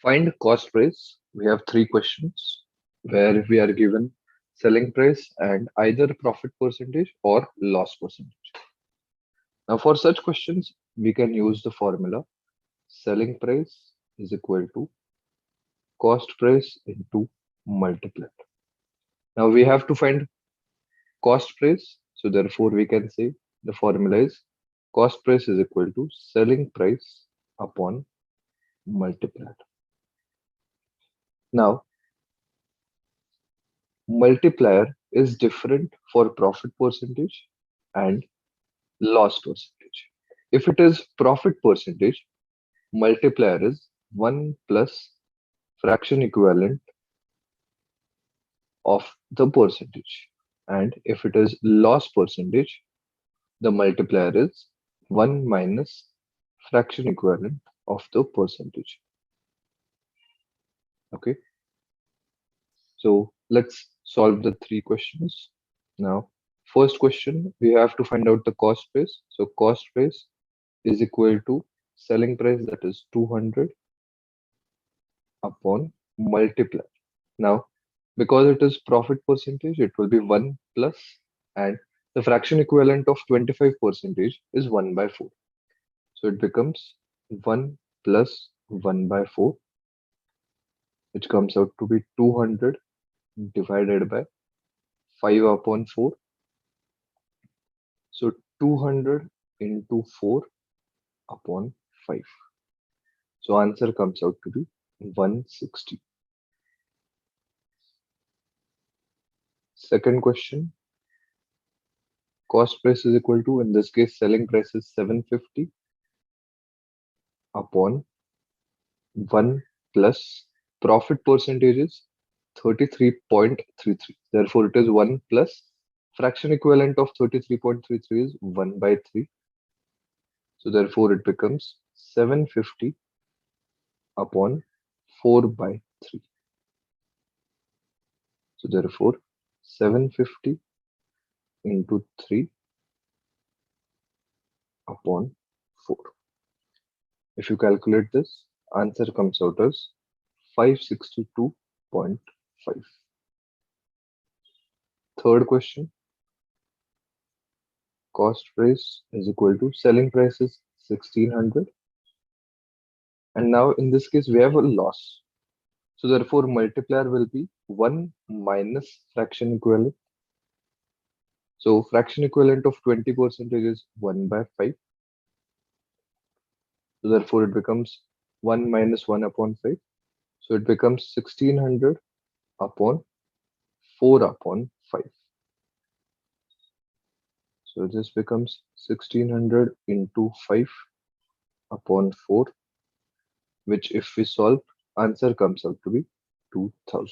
Find cost price. We have three questions where we are given selling price and either profit percentage or loss percentage. Now, for such questions, we can use the formula selling price is equal to cost price into multiplier. Now, we have to find cost price. So, therefore, we can say the formula is cost price is equal to selling price upon multiplier. Now, multiplier is different for profit percentage and loss percentage. If it is profit percentage, multiplier is 1 plus fraction equivalent of the percentage. And if it is loss percentage, the multiplier is 1 minus fraction equivalent of the percentage. Okay, so let's solve the three questions. Now, first question, we have to find out the cost price. So cost price is equal to selling price, that is 200 upon multiplier. Now, because it is profit percentage, it will be 1 plus, and the fraction equivalent of 25 percentage is 1 by 4. So it becomes 1 plus 1 by 4, which comes out to be 200 divided by 5 upon 4. So 200 into 4 upon 5. So answer comes out to be 160. Second question, cost price is equal to, in this case, selling price is 750 upon 1 plus profit percentage is 33.33. Therefore, it is 1 plus fraction equivalent of 33.33 is 1 by 3. So therefore, it becomes 750 upon 4 by 3. So therefore, 750 into 3 upon 4. If you calculate this, answer comes out as 562.5. Third question, cost price is equal to selling price is 1600. And now in this case, we have a loss. So therefore, multiplier will be 1 minus fraction equivalent. So fraction equivalent of 20% is 1 by 5. So therefore, it becomes 1 minus 1 upon 5. So it becomes 1600 upon 4 upon 5. So this becomes 1600 into 5 upon 4, which if we solve, answer comes out to be 2000.